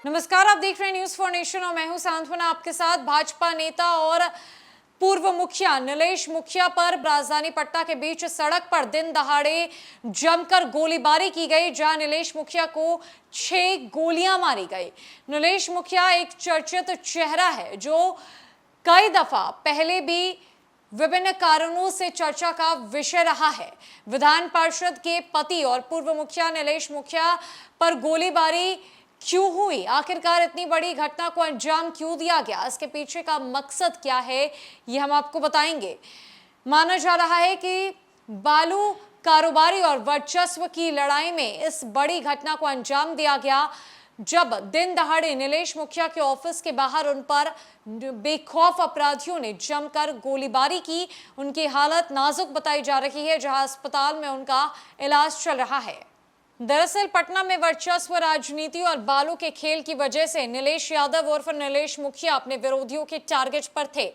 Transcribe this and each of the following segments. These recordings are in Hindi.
नमस्कार, आप देख रहे हैं न्यूज फॉर नेशन और मैं हूं सांत्वना आपके साथ। भाजपा नेता और पूर्व मुखिया नीलेश मुखिया पर राजधानी पटना के बीच सड़क पर दिन दहाड़े जमकर गोलीबारी की गई, जहां नीलेश मुखिया को 6 गोलियां मारी गई। नीलेश मुखिया एक चर्चित चेहरा है जो कई दफा पहले भी विभिन्न कारणों से चर्चा का विषय रहा है। विधान पार्षद के पति और पूर्व मुखिया नीलेश मुखिया पर गोलीबारी क्यों हुई, आखिरकार इतनी बड़ी घटना को अंजाम क्यों दिया गया, इसके पीछे का मकसद क्या है, ये हम आपको बताएंगे। माना जा रहा है कि बालू कारोबारी और वर्चस्व की लड़ाई में इस बड़ी घटना को अंजाम दिया गया, जब दिन दहाड़े नीलेश मुखिया के ऑफिस के बाहर उन पर बेखौफ अपराधियों ने जमकर गोलीबारी की। उनकी हालत नाजुक बताई जा रही है, जहां अस्पताल में उनका इलाज चल रहा है। दरअसल पटना में वर्चस्व राजनीति और बालू के खेल की वजह से नीलेश यादव उर्फ नीलेश मुखिया अपने विरोधियों के टारगेट पर थे।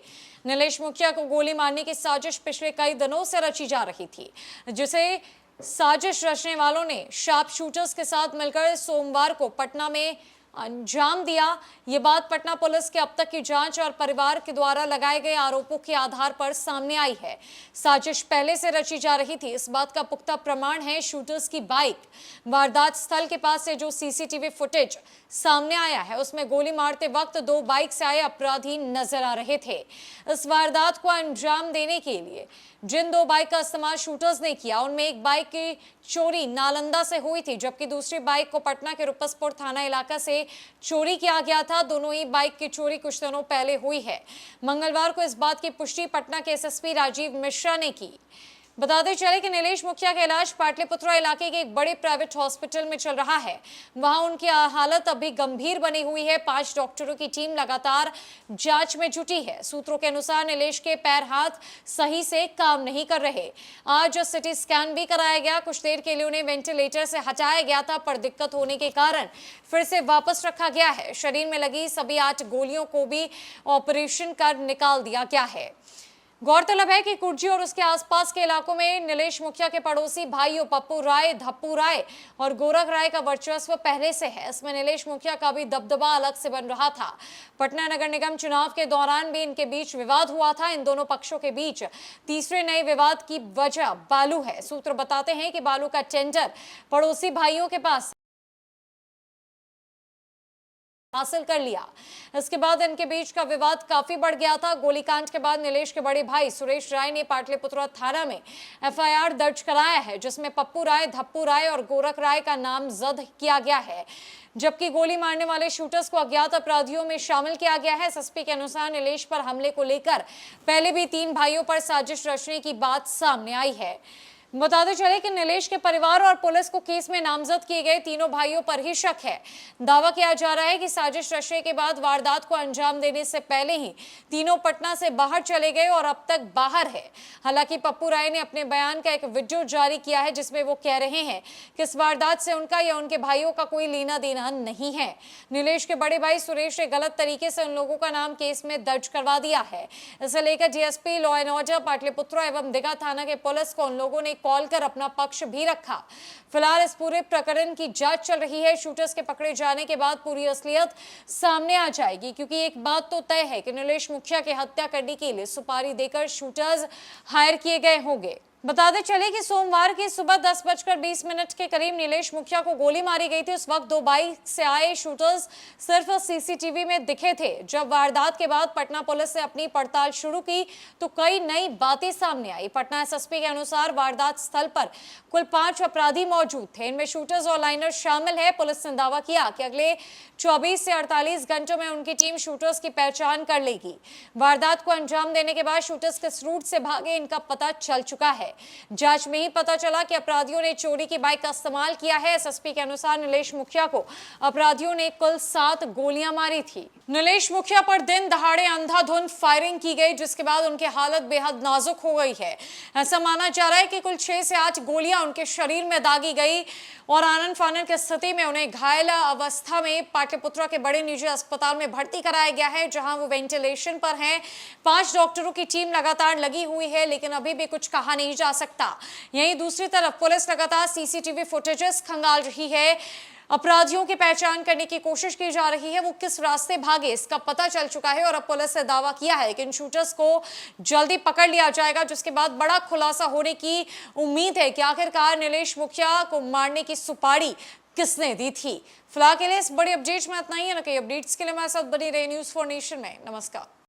नीलेश मुखिया को गोली मारने की साजिश पिछले कई दिनों से रची जा रही थी, जिसे साजिश रचने वालों ने शार्प शूटर्स के साथ मिलकर सोमवार को पटना में अंजाम दिया। ये बात पटना पुलिस के अब तक की जांच और परिवार के द्वारा लगाए गए आरोपों के आधार पर सामने आई है। साजिश पहले से रची जा रही थी, इस बात का पुख्ता प्रमाण है शूटर्स की बाइक। वारदात स्थल के पास से जो सीसीटीवी फुटेज सामने आया है, उसमें गोली मारते वक्त 2 बाइक से आए अपराधी नजर आ रहे थे। इस वारदात को अंजाम देने के लिए जिन 2 बाइक का इस्तेमाल शूटर्स ने किया, उनमें एक बाइक की चोरी नालंदा से हुई थी, जबकि दूसरी बाइक को पटना के रुपसपुर थाना इलाका से चोरी किया गया था। दोनों ही बाइक की चोरी कुछ दिनों पहले हुई है। मंगलवार को इस बात की पुष्टि पटना के एसएसपी राजीव मिश्रा ने की। बताते चले कि नीलेश मुखिया का इलाज पाटलिपुत्रा इलाके के एक बड़े प्राइवेट हॉस्पिटल में चल रहा है। वहां उनकी हालत अभी गंभीर बनी हुई है। 5 डॉक्टरों की टीम लगातार जांच में जुटी है। सूत्रों के अनुसार नीलेश के पैर हाथ सही से काम नहीं कर रहे। आज सिटी स्कैन भी कराया गया। कुछ देर के लिए उन्हें वेंटिलेटर से हटाया गया था, पर दिक्कत होने के कारण फिर से वापस रखा गया है। शरीर में लगी सभी 8 गोलियों को भी ऑपरेशन कर निकाल दिया गया है। गौरतलब है कि कुर्जी और उसके आसपास के इलाकों में नीलेश मुखिया के पड़ोसी भाइयों पप्पू राय, धप्पू राय और गोरख राय का वर्चस्व पहले से है। इसमें नीलेश मुखिया का भी दबदबा अलग से बन रहा था। पटना नगर निगम चुनाव के दौरान भी इनके बीच विवाद हुआ था। इन दोनों पक्षों के बीच तीसरे नए विवाद की वजह बालू है। सूत्र बताते हैं कि बालू का टेंडर पड़ोसी भाइयों के पास हासिल कर लिया। इसके बाद इनके बीच का विवाद काफी बढ़ गया था। गोलीकांड के बाद नीलेश के बड़े भाई सुरेश राय ने पाटलिपुत्रा थाना में एफआईआर दर्ज कराया है, जिसमें पप्पू राय, धप्पू राय और गोरख राय का नामजद किया गया है, जबकि गोली मारने वाले शूटर्स को अज्ञात अपराधियों में शामिल किया गया है। एसएसपी के अनुसार नीलेश पर हमले को लेकर पहले भी 3 भाइयों पर साजिश रचने की बात सामने आई है। बताते चले कि नीलेश के परिवार और पुलिस को केस में नामजद किए गए तीनों भाइयों पर ही शक है। दावा किया जा रहा है कि साजिश रचने के बाद वारदात को अंजाम देने से पहले ही तीनों पटना से बाहर चले गए और अब तक बाहर है। हालांकि पप्पू राय ने अपने बयान का एक वीडियो जारी किया है, जिसमें वो कह रहे हैं कि इस वारदात से उनका या उनके भाइयों का कोई लेना देना नहीं है। नीलेश के बड़े भाई सुरेश ने गलत तरीके से उन लोगों का नाम केस में दर्ज करवा दिया है। इसे लेकर DSP law and order Pataliputra एवं दीघा थाना के पुलिस को उन लोगों ने कॉल कर अपना पक्ष भी रखा। फिलहाल इस पूरे प्रकरण की जांच चल रही है। शूटर्स के पकड़े जाने के बाद पूरी असलियत सामने आ जाएगी, क्योंकि एक बात तो तय है कि नीलेश मुखिया की हत्या करने के लिए सुपारी देकर शूटर्स हायर किए गए होंगे। बताते चले कि सोमवार की सुबह 10:20 के करीब नीलेश मुखिया को गोली मारी गई थी। उस वक्त 2 बाइक से आए शूटर्स सिर्फ सीसीटीवी में दिखे थे। जब वारदात के बाद पटना पुलिस ने अपनी पड़ताल शुरू की तो कई नई बातें सामने आई। पटना एसएसपी के अनुसार वारदात स्थल पर कुल 5 अपराधी मौजूद थे। इनमें शूटर्स और लाइनर शामिल है। पुलिस ने दावा किया कि अगले 24 से 48 घंटों में उनकी टीम शूटर्स की पहचान कर लेगी। वारदात को अंजाम देने के बाद शूटर्स किस रूट से भागे, इनका पता चल चुका है। जांच में ही पता चला कि अपराधियों ने चोरी की बाइक का इस्तेमाल किया है। एसएसपी के अनुसार नीलेश मुखिया को अपराधियों ने कुल 7 गोलियां मारी थी। नीलेश मुखिया पर दिन दहाड़े अंधाधुंध फायरिंग की गई, जिसके बाद उनकी हालत बेहद नाजुक हो गई है। ऐसा माना जा रहा है कि कुल 6 से 8 गोलियां उनके शरीर में दागी गई और आनन फानन की स्थिति में उन्हें घायल अवस्था में पाटलिपुत्रा के बड़े निजी अस्पताल में भर्ती कराया गया है, जहां वो वेंटिलेशन पर हैं। 5 डॉक्टरों की टीम लगातार लगी हुई है, लेकिन अभी भी कुछ कहा नहीं जा सकता। यहीं दूसरी तरफ पुलिस लगातार सीसीटीवी फुटेजेस खंगाल रही है। अपराधियों की पहचान करने की कोशिश की जा रही है। वो किस रास्ते भागे इसका पता चल चुका है और अब पुलिस ने दावा किया है कि इन शूटर्स को जल्दी पकड़ लिया जाएगा, जिसके बाद बड़ा खुलासा होने की उम्मीद है कि आखिरकार नीलेश मुखिया को मारने की सुपारी किसने दी थी। फिलहाल के लिए इस बड़ी अपडेट में इतना ही है। ना कई अपडेट्स के लिए हमारे साथ बनी रहे न्यूज़ फॉर नेशन में। नमस्कार।